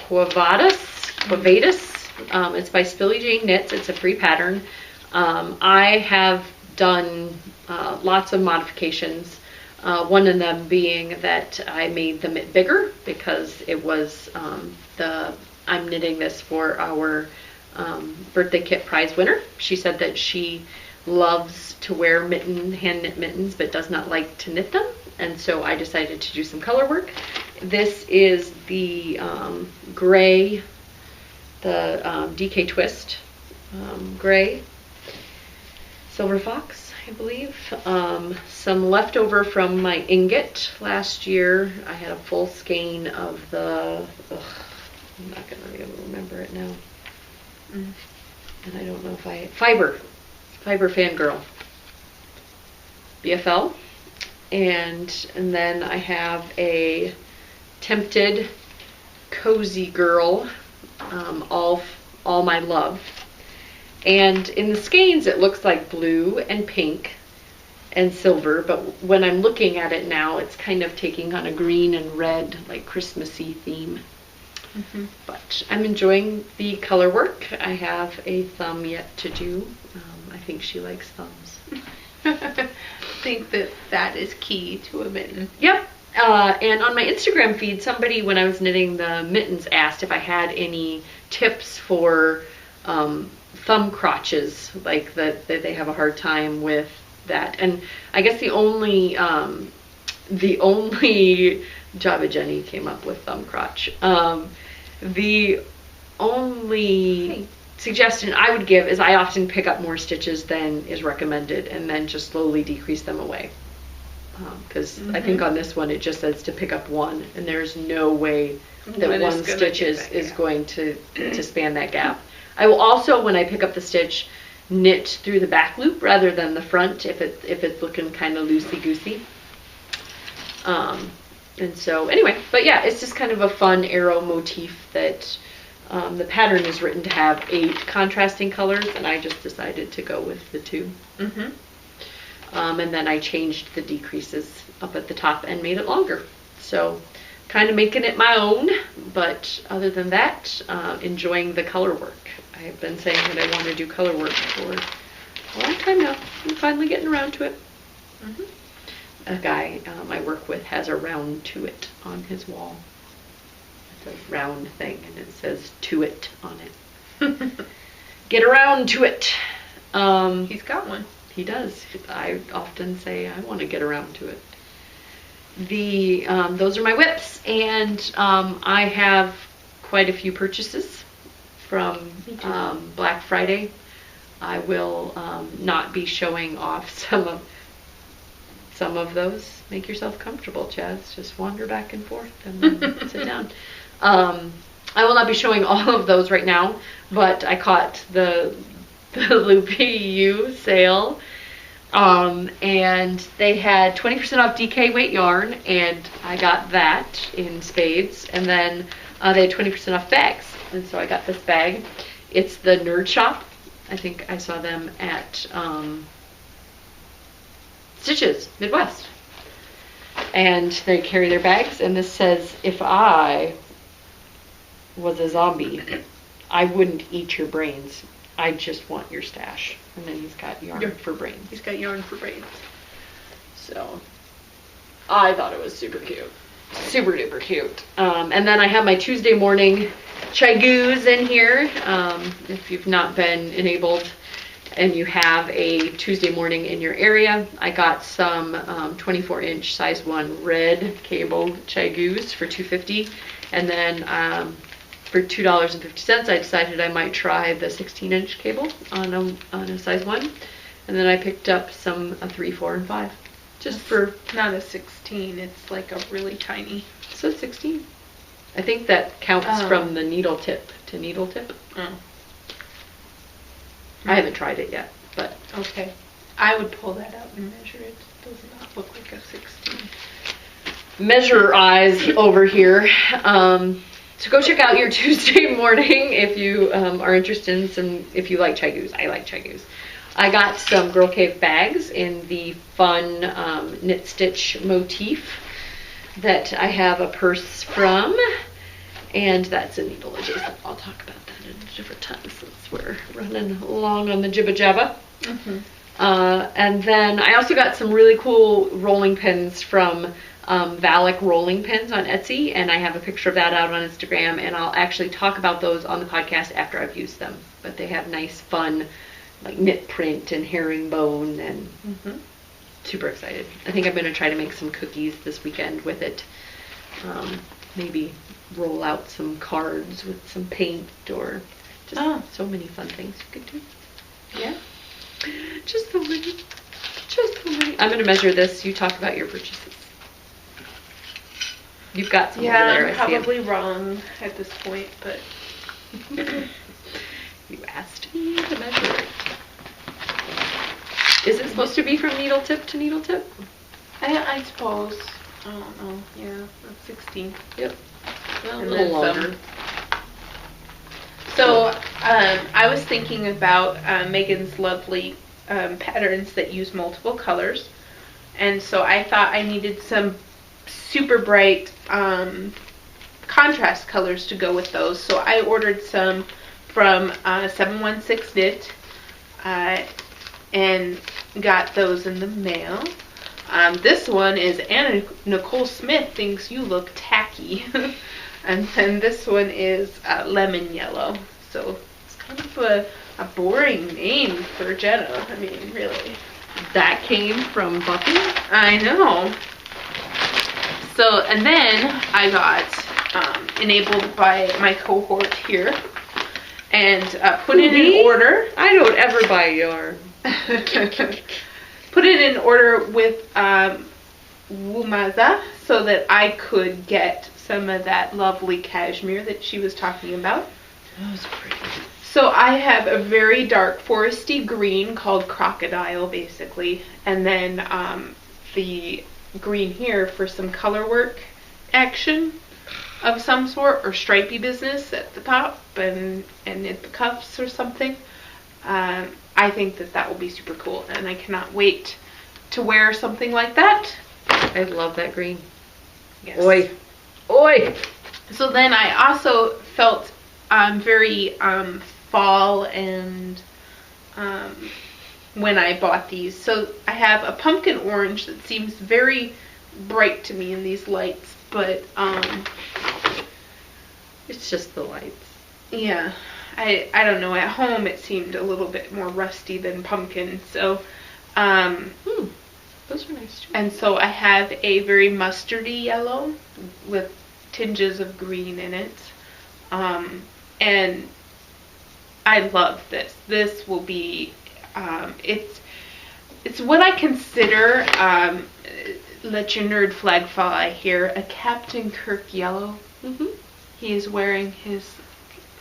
S2: Quavatus. It's by Spilly Jane Knits. It's a free pattern. I have done lots of modifications. One of them being that I made the mitt bigger because it was I'm knitting this for our birthday kit prize winner. She said that she loves to wear hand knit mittens but does not like to knit them, and so I decided to do some color work. This is the gray, the DK Twist gray Silver Fox, I believe. Some leftover from my ingot last year. I had a full skein of the, I'm not going to be able to remember it now. And I don't know if fiber. Fiber Fangirl, BFL, and then I have a Tempted Cozy Girl, all My Love. And in the skeins it looks like blue and pink and silver, but when I'm looking at it now, it's kind of taking on a green and red, like Christmassy theme. But I'm enjoying the color work. I have a thumb yet to do. I think she likes thumbs.
S1: I think that is key to a mitten.
S2: Yep. And on my Instagram feed, somebody, when I was knitting the mittens, asked if I had any tips for thumb crotches, like that they have a hard time with that. And I guess the only Java Jenny came up with thumb crotch. The only suggestion I would give is I often pick up more stitches than is recommended and then just slowly decrease them away. Because I think on this one it just says to pick up one, and there's no way that one stitch is going to span that gap. I will also, when I pick up the stitch, knit through the back loop rather than the front if it's looking kind of loosey-goosey. And so anyway, but yeah, it's just kind of a fun arrow motif that the pattern is written to have 8 contrasting colors, and I just decided to go with the 2. And then I changed the decreases up at the top and made it longer. So kind of making it my own, but other than that, enjoying the color work. I have been saying that I want to do color work for a long time now. I'm finally getting around to it. A guy I work with has a round to it on his wall. It's a round thing, and it says "to it" on it. Get around to it.
S1: He's got one.
S2: He does. I often say I want to get around to it. Those are my whips, and I have quite a few purchases from Black Friday. I will not be showing off some of those. Make yourself comfortable, Chaz. Just wander back and forth and then sit down. I will not be showing all of those right now, but I caught the Loopy U sale, and they had 20% off DK weight yarn, and I got that in spades, and then they had 20% off bags, and so I got this bag. It's the Nerd Shop. I think I saw them at Stitches Midwest, and they carry their bags, and this says, "If I was a zombie, I wouldn't eat your brains. I just want your stash." And then he's got yarn for brains.
S1: He's got yarn for brains.
S2: So I thought it was super cute. Super duper cute. And then I have my Tuesday morning Chigoos in here. If you've not been enabled and you have a Tuesday morning in your area, I got some 24-inch size 1 red cable Chigoos for $2.50. And then for $2.50, I decided I might try the 16-inch cable on a size 1, and then I picked up a 3, 4, and 5, just for
S1: not a 16. It's like a really tiny.
S2: So 16. I think that counts from the needle tip to needle tip. I haven't tried it yet, but
S1: okay. I would pull that out and measure it. It does not look like a 16.
S2: Measure eyes over here. So go check out your Tuesday morning if you are interested in some, if you like Chigoos. I like Chigoos. I got some Girl Cave bags in the fun knit stitch motif that I have a purse from, and that's a needle adjacent. I'll talk about that at a different time since we're running along on the jibba jabba. And then I also got some really cool rolling pins from Valak rolling pins on Etsy, and I have a picture of that out on Instagram, and I'll actually talk about those on the podcast after I've used them. But they have nice fun like knit print and herringbone, and super excited. I think I'm going to try to make some cookies this weekend with it. Maybe roll out some cards with some paint, or just so many fun things you could do. Yeah, just so many. I'm going to measure this. You talk about your purchases. You've got some over there.
S1: I'm probably wrong at this point, but
S2: you asked me to measure it. Is it supposed to be from needle tip to needle tip?
S1: I suppose. I don't know. Yeah, that's 16.
S2: Yep. Well, a
S1: And
S2: little
S1: then
S2: longer.
S1: some. So I was thinking about Megan's lovely patterns that use multiple colors. And so I thought I needed some super bright contrast colors to go with those. So I ordered some from 716 Knit and got those in the mail. This one is Anna Nicole Smith thinks you look tacky. And then this one is lemon yellow. So it's kind of a boring name for Jenna. I mean, really.
S2: That came from Bucky?
S1: I know. So, and then I got enabled by my cohort here and put it in order.
S2: I don't ever buy yarn.
S1: Put it in order with Wumaza so that I could get some of that lovely cashmere that she was talking about.
S2: That was pretty.
S1: So I have a very dark foresty green called Crocodile, basically, and then the green here for some color work action of some sort, or stripey business at the top and at the cuffs or something. I think that will be super cool, and I cannot wait to wear something like that.
S2: I love that green.
S1: Yes.
S2: Oi. Oi!
S1: So then I also felt very fall and when I bought these. So I have a pumpkin orange that seems very bright to me in these lights, but
S2: it's just the lights.
S1: Yeah, I don't know. At home it seemed a little bit more rusty than pumpkin. So
S2: those are nice too.
S1: And so I have a very mustardy yellow with tinges of green in it. And I love this. This will be, it's what I consider, let your nerd flag fly here, a Captain Kirk yellow.
S2: Mm-hmm.
S1: He is wearing his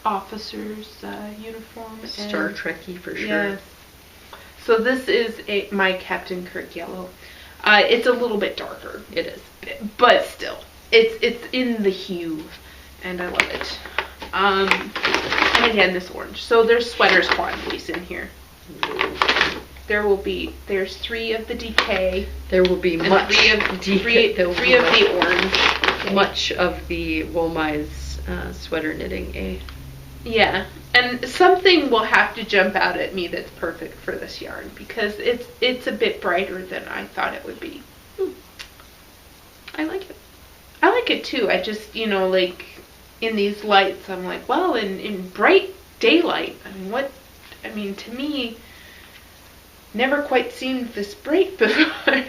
S1: officer's uniform.
S2: Star Trekky for sure.
S1: Yes. So this is my Captain Kirk yellow. It's a little bit darker.
S2: It is.
S1: But still, it's in the hue, and I love it. And again, this orange. So there's sweaters quantities in here. There's 3 of the DK.
S2: There will be
S1: And
S2: much
S1: three of the orange.
S2: Much of the Womai's sweater knitting.
S1: Yeah, and something will have to jump out at me that's perfect for this yarn because it's a bit brighter than I thought it would be.
S2: I like it.
S1: I like it too. I just, like in these lights, I'm like, well, in bright daylight, to me, never quite seemed this bright before.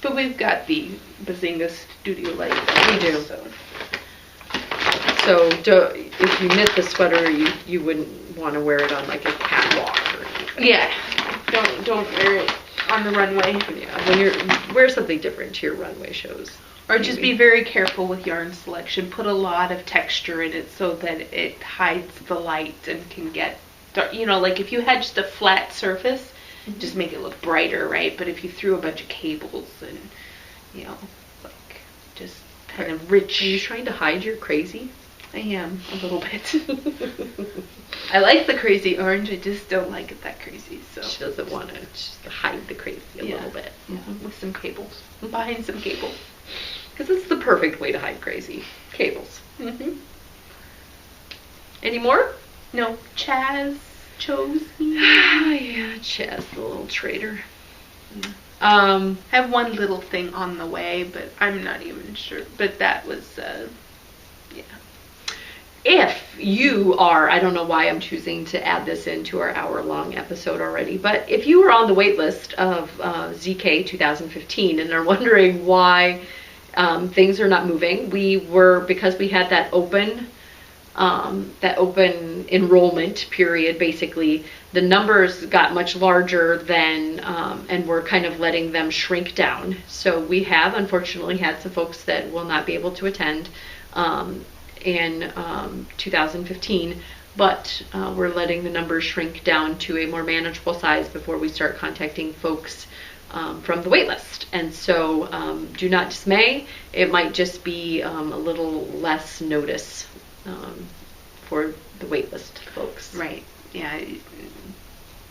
S1: But we've got the Bazinga Studio lights.
S2: We do.
S1: So
S2: if you knit the sweater, you wouldn't want to wear it on like a catwalk or anything.
S1: yeah, don't wear it on the runway.
S2: Yeah, when wear something different to your runway shows.
S1: Or just be very careful with yarn selection. Put a lot of texture in it so that it hides the light and can get dark. Like if you had just a flat surface, just make it look brighter, right? But if you threw a bunch of cables and, like just kind of rich.
S2: Are you trying to hide your crazy?
S1: I am, a little bit. I like the crazy orange, I just don't like it that crazy. So
S2: She doesn't want to just hide the crazy a little bit.
S1: Yeah, with some cables. Behind some cables.
S2: Because it's the perfect way to hide crazy. Cables.
S1: Mm-hmm.
S2: Any more?
S1: No, Chaz chose me.
S2: Yeah, Chaz, the little traitor.
S1: I have one little thing on the way, but I'm not even sure. But that was, yeah.
S2: If you are, I don't know why I'm choosing to add this into our hour-long episode already, but if you were on the wait list of ZK 2015 and are wondering why things are not moving, because we had that open enrollment period, basically, the numbers got much larger than, and we're kind of letting them shrink down. So we have, unfortunately, had some folks that will not be able to attend in 2015, but we're letting the numbers shrink down to a more manageable size before we start contacting folks from the wait list. And so do not dismay. It might just be a little less notice for the wait list folks.
S1: Right. Yeah.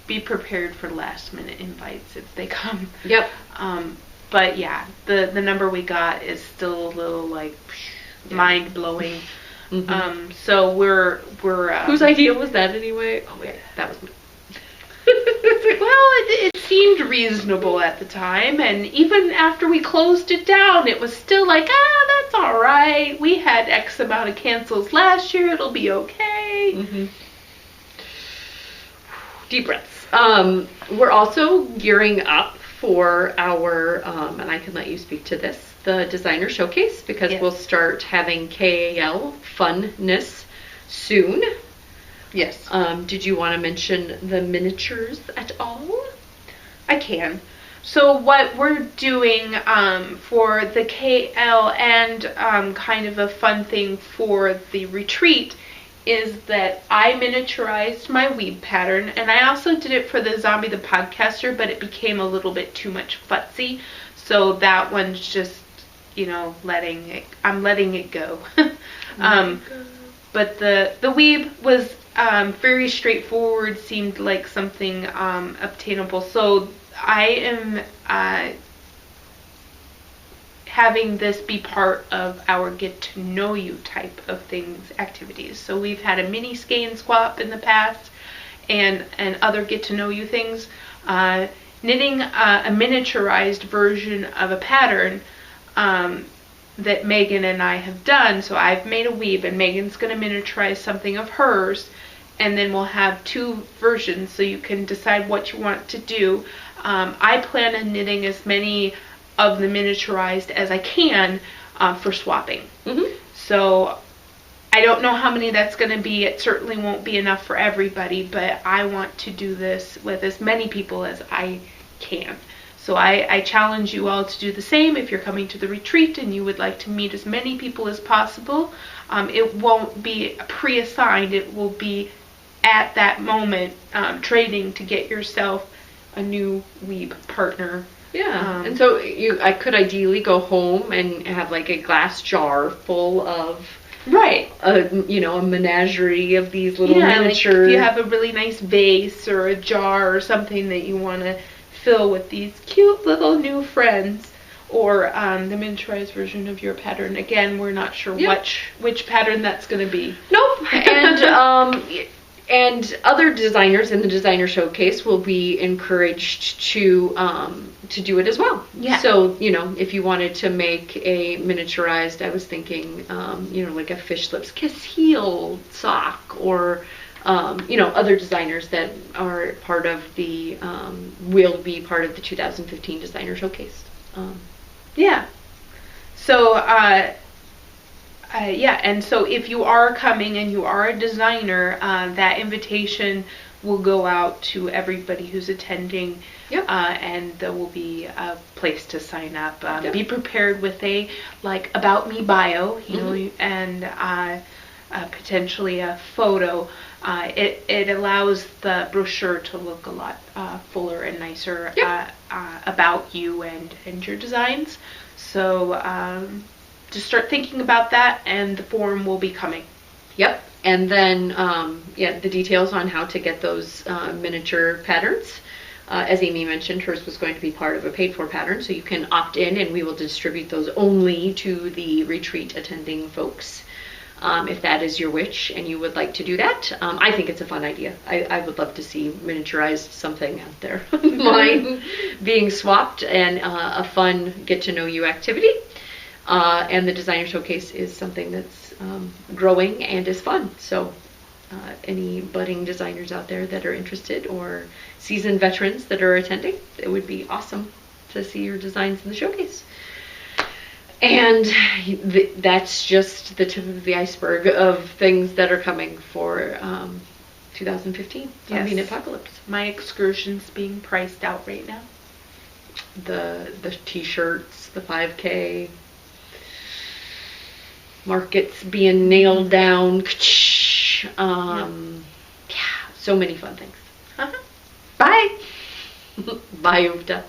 S1: Be prepared for last minute invites if they come.
S2: Yep.
S1: But yeah, the number we got is still a little like mind blowing.
S2: Mm-hmm.
S1: So we're
S2: whose idea was that anyway? Oh wait, that was me.
S1: Well, it seemed reasonable at the time, and even after we closed it down, it was still like, that's all right. We had X amount of cancels last year. It'll be okay.
S2: Mm-hmm. Deep breaths. We're also gearing up for our, and I can let you speak to this, the designer showcase, because
S1: yes.
S2: We'll start having KAL funness soon.
S1: Yes.
S2: Did you want to mention the miniatures at all?
S1: I can. So what we're doing for the KL and kind of a fun thing for the retreat is that I miniaturized my weave pattern, and I also did it for the Zombie the Podcaster, but it became a little bit too much futzy. So that one's just, I'm letting it go. But the weave was very straightforward, seemed like something obtainable. So I am having this be part of our get to know you type of things activities. So we've had a mini skein swap in the past and other get to know you things. Knitting a miniaturized version of a pattern that Megan and I have done. So I've made a weave and Megan's going to miniaturize something of hers, and then we'll have two versions so you can decide what you want to do. I plan on knitting as many of the miniaturized as I can for swapping.
S2: Mm-hmm.
S1: So I don't know how many that's going to be. It certainly won't be enough for everybody, but I want to do this with as many people as I can. So I challenge you all to do the same if you're coming to the retreat and you would like to meet as many people as possible. It won't be pre-assigned. It will be at that moment trading to get yourself a new weave partner.
S2: Yeah, and so I could ideally go home and have like a glass jar full of a menagerie of these little miniatures.
S1: Like if you have a really nice vase or a jar or something that you want to fill with these cute little new friends, or the miniaturized version of your pattern. Again, we're not sure which pattern that's going to be.
S2: Nope. And other designers in the designer showcase will be encouraged to do it as well.
S1: Yeah.
S2: So, if you wanted to make a miniaturized, I was thinking, like a Fish Lips Kiss heel sock, or, other designers that are part of the, will be part of the 2015 designer showcase.
S1: Yeah. So, and so if you are coming and you are a designer, that invitation will go out to everybody who's attending.
S2: Yep.
S1: And there will be a place to sign up. Be prepared with a about me bio, and potentially a photo. It allows the brochure to look a lot fuller and nicer about you and your designs. So just start thinking about that, and the form will be coming.
S2: Yep. And then, the details on how to get those miniature patterns. As Amy mentioned, hers was going to be part of a paid-for pattern, so you can opt in, and we will distribute those only to the retreat attending folks. If that is your wish and you would like to do that. I think it's a fun idea. I would love to see miniaturized something out there. Mine being swapped, and a fun get-to-know-you activity. And the designer showcase is something that's growing and is fun. So any budding designers out there that are interested, or seasoned veterans that are attending, it would be awesome to see your designs in the showcase. And that's just the tip of the iceberg of things that are coming for 2015 Zombie Apocalypse.
S1: My excursion's being priced out right now.
S2: The t-shirts, the 5K, markets being nailed down. beach. Yeah, so many fun things.
S1: Bye.
S2: Bye, Uvta.